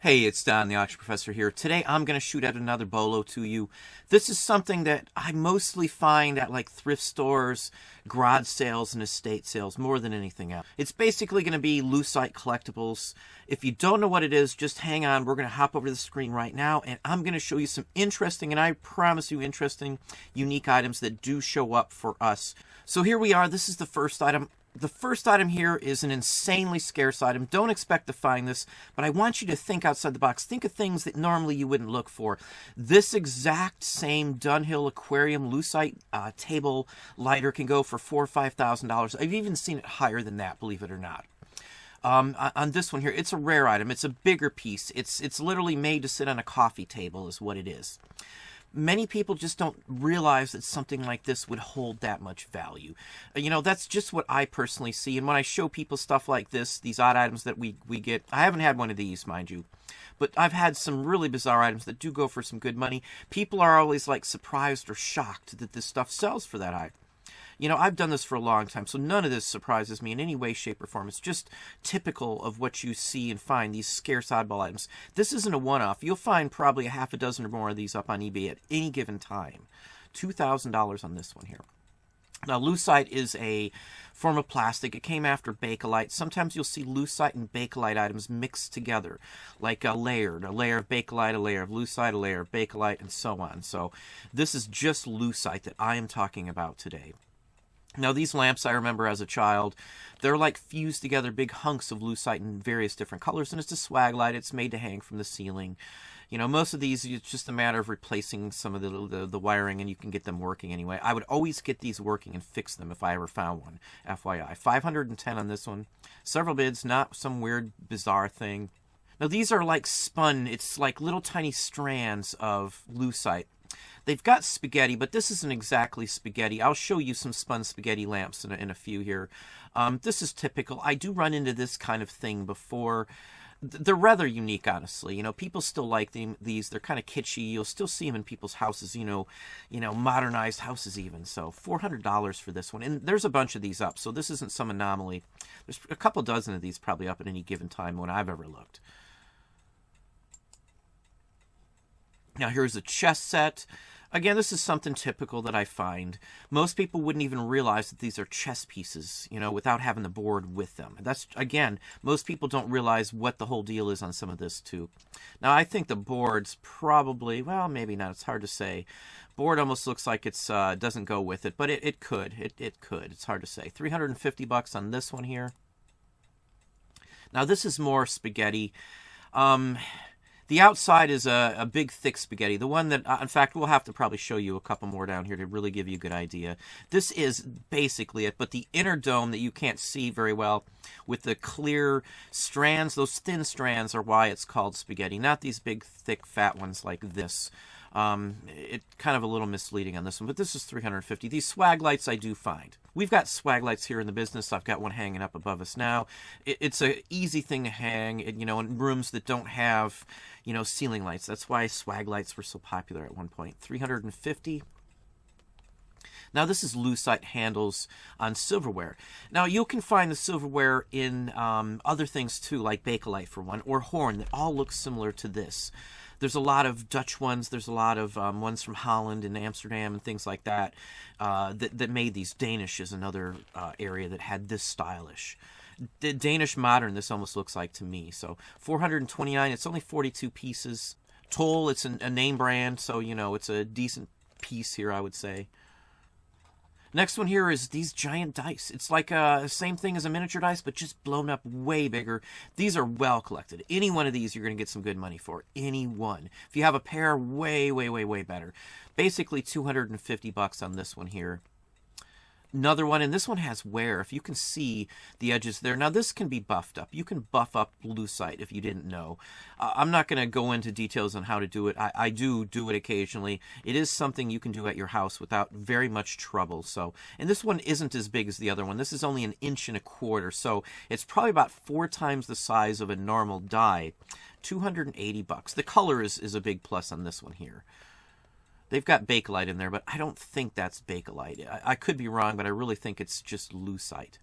Hey, it's Don, the Auction Professor here. Today I'm going to shoot at another BOLO to you. This is something that I mostly find at like thrift stores, garage sales, and estate sales more than anything else. It's basically going to be lucite collectibles. If you don't know what it is, just hang on. We're going to hop over to the screen right now, and I'm going to show you some interesting, and I promise you interesting, unique items that do show up for us. So here we are. This is the first item. The first item here is an insanely scarce item. Don't expect to find this, but I want you to think outside the box. Think of things that normally you wouldn't look for. This exact same Dunhill Aquarium lucite table lighter can go for $4,000 or $5,000. I've even seen it higher than that, believe it or not. On this one here, it's a rare item. It's a bigger piece. It's literally made to sit on a coffee table is what it is. Many people just don't realize that something like this would hold that much value. You know, that's just what I personally see. And when I show people stuff like this, these odd items that we get, I haven't had one of these, mind you, but I've had some really bizarre items that do go for some good money. People are always like surprised or shocked that this stuff sells for that high. You know, I've done this for a long time, so none of this surprises me in any way, shape, or form. It's just typical of what you see and find, these scarce oddball items. This isn't a one-off. You'll find probably a half a dozen or more of these up on eBay at any given time. $2,000 on this one here. Now, lucite is a form of plastic. It came after bakelite. Sometimes you'll see lucite and bakelite items mixed together, like a layer of bakelite, a layer of lucite, a layer of bakelite, and so on. So this is just lucite that I am talking about today. Now, these lamps I remember as a child, they're like fused together big hunks of lucite in various different colors, and it's a swag light. It's made to hang from the ceiling. You know, most of these, it's just a matter of replacing some of the wiring, and you can get them working anyway. I would always get these working and fix them if I ever found one, FYI. 510 on this one. Several bids, not some weird, bizarre thing. Now, these are like spun. It's like little tiny strands of lucite. They've got spaghetti, but this isn't exactly spaghetti. I'll show you some spun spaghetti lamps in a few here. This is typical. I do run into this kind of thing before. They're rather unique, honestly. You know, people still like these. They're kind of kitschy. You'll still see them in people's houses, you know, modernized houses even. So $400 for this one. And there's a bunch of these up, so this isn't some anomaly. There's a couple dozen of these probably up at any given time when I've ever looked. Now, here's a chess set. Again, this is something typical that I find. Most people wouldn't even realize that these are chess pieces, you know, without having the board with them. That's, again, most people don't realize what the whole deal is on some of this, too. Now, I think the board's probably, well, maybe not. It's hard to say. Board almost looks like it's doesn't go with it, but it could. It could. It's hard to say. $350 on this one here. Now, this is more spaghetti. The outside is a big, thick spaghetti. The one that, in fact, we'll have to probably show you a couple more down here to really give you a good idea. This is basically it, but the inner dome that you can't see very well with the clear strands, those thin strands are why it's called spaghetti, not these big, thick, fat ones like this. It's kind of a little misleading on this one, but this is $350. These swag lights I do find. We've got swag lights here in the business. I've got one hanging up above us now. It's an easy thing to hang, you know, in rooms that don't have, you know, ceiling lights. That's why swag lights were so popular at one point. $350. Now, this is lucite handles on silverware. Now, you can find the silverware in other things, too, like bakelite, for one, or horn, that all look similar to this. There's a lot of Dutch ones. There's a lot of ones from Holland and Amsterdam and things like that that made these. Danish is another area that had this stylish. The Danish modern, this almost looks like to me. So $429. It's only 42 pieces. Toll, it's a name brand, so, you know, it's a decent piece here, I would say. Next one here is these giant dice. It's like the same thing as a miniature dice, but just blown up way bigger. These are well collected. Any one of these you're going to get some good money for. Any one. If you have a pair, way, way, way, way better. Basically $250 on this one here. Another one, and this one has wear. If you can see the edges there. Now, this can be buffed up. You can buff up lucite if you didn't know. I'm not going to go into details on how to do it. I do it occasionally. It is something you can do at your house without very much trouble. So, and this one isn't as big as the other one. This is only 1.25 inches. So it's probably about 4 times the size of a normal die. $280. The color is a big plus on this one here. They've got bakelite in there, but I don't think that's bakelite. I could be wrong, but I really think it's just lucite.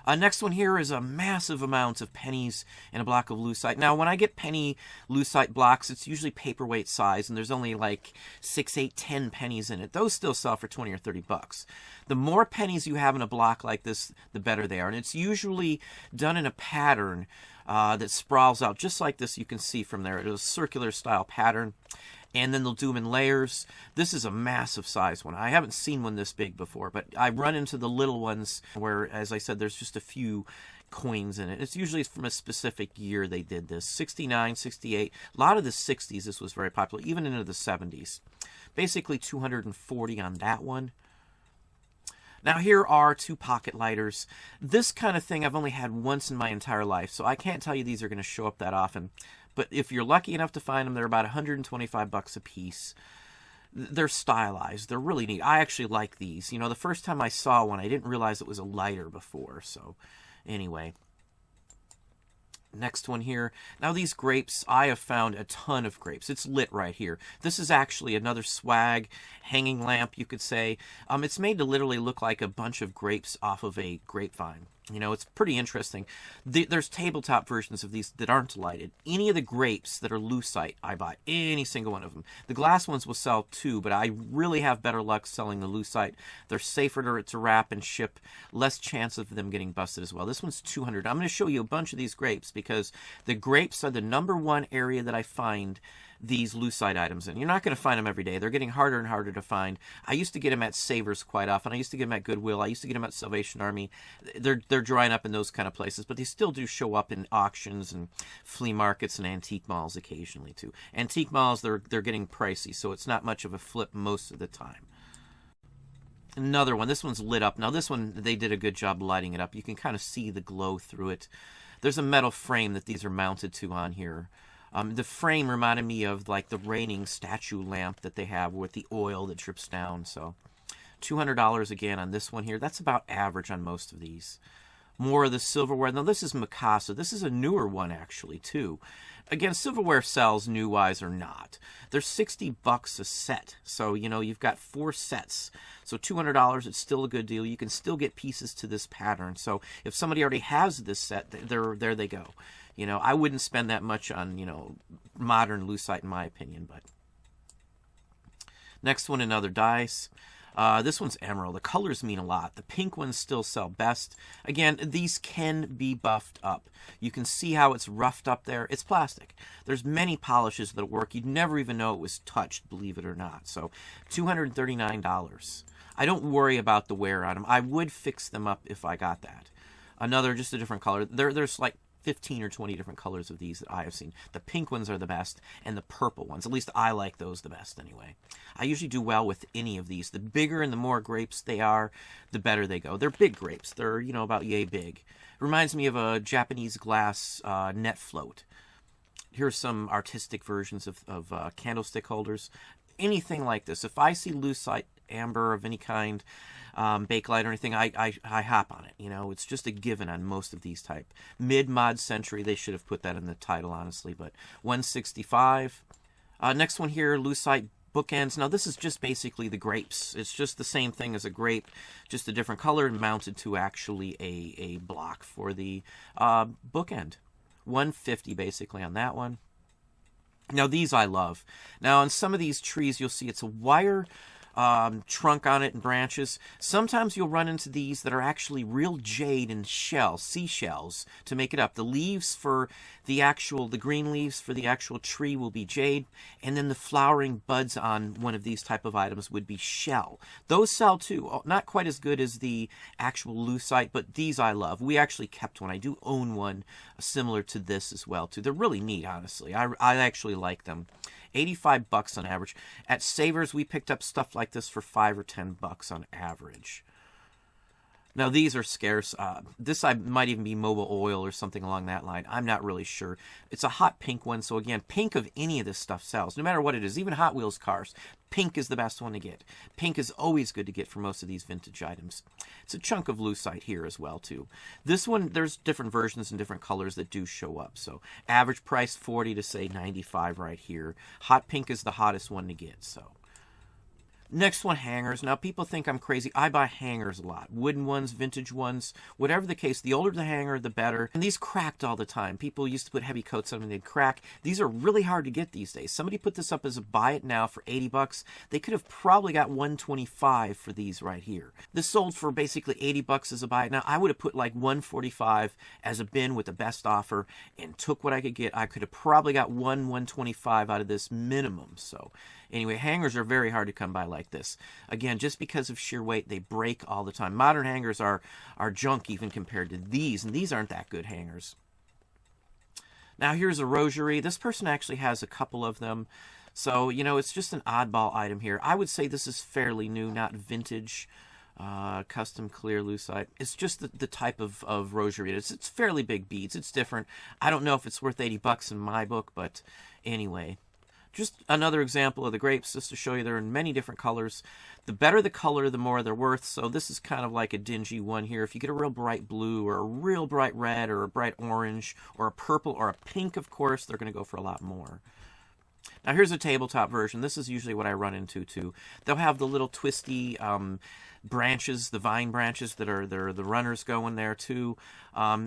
Next one here is a massive amount of pennies in a block of lucite. Now, when I get penny lucite blocks, it's usually paperweight size, and there's only like 6, 8, 10 pennies in it. Those still sell for 20 or 30 bucks. The more pennies you have in a block like this, the better they are. And it's usually done in a pattern that sprawls out just like this. You can see from there. It is a circular style pattern. And then they'll do them in layers. This is a massive size one. I haven't seen one this big before, but I run into the little ones where, as I said, there's just a few coins in it. It's usually from a specific year they did this. 69, 68. A lot of the 60s, this was very popular, even into the 70s. Basically 240 on that one. Now here are 2 pocket lighters. This kind of thing I've only had once in my entire life, so I can't tell you these are going to show up that often. But if you're lucky enough to find them, they're about 125 bucks a piece. They're stylized. They're really neat. I actually like these. You know, the first time I saw one, I didn't realize it was a lighter before. So, anyway. Next one here. Now these grapes, I have found a ton of grapes. It's lit right here. This is actually another swag hanging lamp, you could say. It's made to literally look like a bunch of grapes off of a grapevine. You know, it's pretty interesting. There's tabletop versions of these that aren't lighted. Any of the grapes that are lucite, I buy. Any single one of them. The glass ones will sell too, but I really have better luck selling the lucite. They're safer to wrap and ship. Less chance of them getting busted as well. This one's 200. I'm going to show you a bunch of these grapes because the grapes are the #1 area that I find these lucite items in. You're not going to find them every day. They're getting harder and harder to find. I used to get them at Savers quite often. I used to get them at Goodwill. I used to get them at Salvation Army. They're drying up in those kind of places, but they still do show up in auctions and flea markets and antique malls occasionally too. Antique malls, they're getting pricey, so it's not much of a flip most of the time. Another one. This one's lit up. Now this one, they did a good job lighting it up. You can kind of see the glow through it. There's a metal frame that these are mounted to on here. The frame reminded me of like the raining statue lamp that they have with the oil that drips down. So $200 again on this one here. That's about average on most of these. More of the silverware. Now this is Mikasa. This is a newer one actually too. Again, silverware sells new-wise or not. They're 60 bucks a set. So, you know, you've got 4 sets. So $200, it's still a good deal. You can still get pieces to this pattern. So if somebody already has this set, there they go. You know, I wouldn't spend that much on, you know, modern lucite in my opinion. But next one, another dice. This one's emerald. The colors mean a lot. The pink ones still sell best. Again, these can be buffed up. You can see how it's roughed up there. It's plastic. There's many polishes that work. You'd never even know it was touched, believe it or not. So $239. I don't worry about the wear on them. I would fix them up if I got that. Another, just a different color. There's like 15 or 20 different colors of these that I have seen. The pink ones are the best, and the purple ones. At least I like those the best anyway. I usually do well with any of these. The bigger and the more grapes they are, the better they go. They're big grapes. They're, you know, about yay big. Reminds me of a Japanese glass net float. Here's some artistic versions of candlestick holders. Anything like this. If I see lucite, amber of any kind, bakelite or anything, I hop on it. You know, it's just a given on most of these type. Mid-mod century, they should have put that in the title, honestly, but $165. Next one here, lucite bookends. Now, this is just basically the grapes. It's just the same thing as a grape, just a different color and mounted to actually a block for the bookend. $150 basically on that one. Now, these I love. Now, on some of these trees, you'll see it's a wire trunk on it and branches. Sometimes you'll run into these that are actually real jade and shell, seashells, to make it up. The leaves for the green leaves for the actual tree will be jade, and then the flowering buds on one of these type of items would be shell. Those sell too. Not quite as good as the actual lucite, but these I love. We actually kept one. I do own one similar to this as well too. They're really neat, honestly. I actually like them. 85 bucks on average. At Savers, we picked up stuff like this for 5 or 10 bucks on average. Now, these are scarce. This might even be mobile oil or something along that line. I'm not really sure. It's a hot pink one. So, again, pink of any of this stuff sells. No matter what it is. Even Hot Wheels cars. Pink is the best one to get. Pink is always good to get for most of these vintage items. It's a chunk of lucite here as well, too. This one, there's different versions and different colors that do show up. So, average price 40 to, say, 95 right here. Hot pink is the hottest one to get, so. Next one, hangers. Now, people think I'm crazy. I buy hangers a lot. Wooden ones, vintage ones, whatever the case. The older the hanger, the better. And these cracked all the time. People used to put heavy coats on them and they'd crack. These are really hard to get these days. Somebody put this up as a buy it now for 80 bucks. They could have probably got 125 for these right here. This sold for basically 80 bucks as a buy it now. I would have put like 145 as a bin with the best offer and took what I could get. I could have probably got 125 out of this minimum. So anyway, hangers are very hard to come by like this. Again, just because of sheer weight, they break all the time. Modern hangers are junk even compared to these, and these aren't that good hangers. Now here's a rosary. This person actually has a couple of them. So, you know, it's just an oddball item here. I would say this is fairly new, not vintage. Custom clear lucite. It's just the type of rosary it is. It's fairly big beads. It's different. I don't know if it's worth 80 bucks in my book, but anyway. Just another example of the grapes, just to show you they're in many different colors. The better the color, the more they're worth. So this is kind of like a dingy one here. If you get a real bright blue or a real bright red or a bright orange or a purple or a pink, of course, they're going to go for a lot more. Now here's a tabletop version. This is usually what I run into too. They'll have the little twisty branches, the vine branches that are the runners go in there too.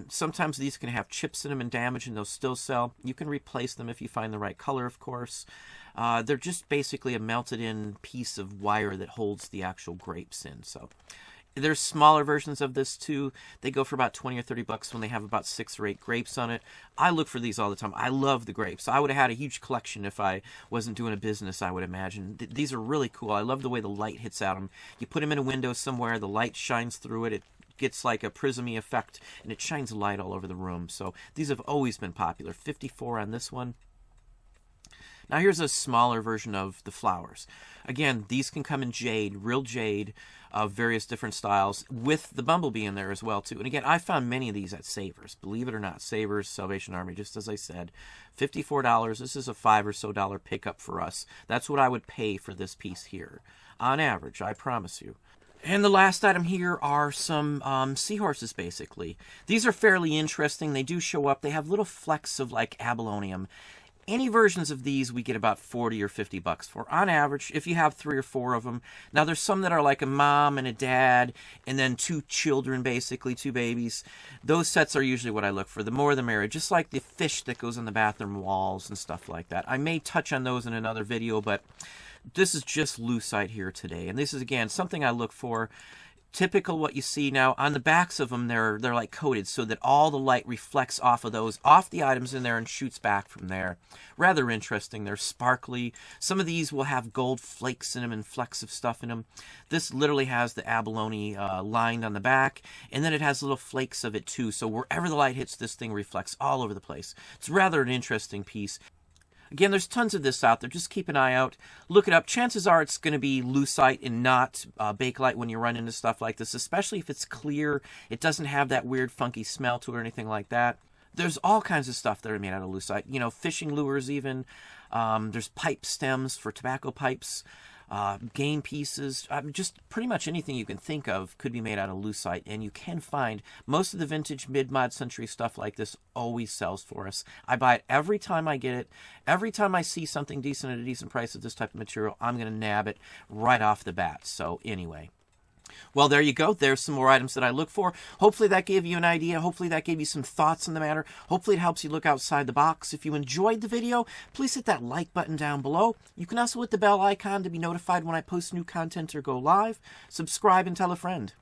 Sometimes these can have chips in them and damage, and they'll still sell. You can replace them if you find the right color, of course. They're just basically a melted in piece of wire that holds the actual grapes in. So there's smaller versions of this too. They go for about 20 or 30 bucks when they have about 6 or 8 grapes on it. I look for these all the time. I love the grapes. I would have had a huge collection if I wasn't doing a business, I would imagine. These are really cool. I love the way the light hits at them. You put them in a window somewhere, the light shines through it. It gets like a prismy effect, and it shines light all over the room. So these have always been popular. 54 on this one. Now here's a smaller version of the flowers. Again, these can come in jade, real jade, of various different styles, with the bumblebee in there as well too. And again, I found many of these at Savers. Believe it or not, Savers, Salvation Army, just as I said. $54. This is a $5 or so pickup for us. That's what I would pay for this piece here. On average, I promise you. And the last item here are some seahorses, basically. These are fairly interesting. They do show up. They have little flecks of like abalonium. Any versions of these we get about 40 or 50 bucks for, on average, if you have 3 or 4 of them. Now, there's some that are like a mom and a dad, and then 2 children, basically, 2 babies. Those sets are usually what I look for. The more the merrier, just like the fish that goes on the bathroom walls and stuff like that. I may touch on those in another video, but this is just lucite here today. And this is, again, something I look for. Typical what you see now on the backs of them, they're like coated so that all the light reflects off of those, off the items in there, and shoots back from there. Rather interesting. They're sparkly. Some of these will have gold flakes in them and flecks of stuff in them. This literally has the abalone lined on the back, and then it has little flakes of it too. So wherever the light hits, this thing reflects all over the place. It's rather an interesting piece. Again, there's tons of this out there. Just keep an eye out. Look it up. Chances are it's going to be lucite and not bakelite when you run into stuff like this, especially if it's clear. It doesn't have that weird funky smell to it or anything like that. There's all kinds of stuff that are made out of lucite. You know, fishing lures even. There's pipe stems for tobacco pipes. Game pieces, just pretty much anything you can think of could be made out of lucite, and you can find most of the vintage mid-mod century stuff like this always sells for us. I buy it every time I get it. Every time I see something decent at a decent price of this type of material, I'm going to nab it right off the bat. So anyway. Well, there you go. There's some more items that I look for. Hopefully that gave you an idea. Hopefully that gave you some thoughts on the matter. Hopefully it helps you look outside the box. If you enjoyed the video, please hit that like button down below. You can also hit the bell icon to be notified when I post new content or go live. Subscribe and tell a friend.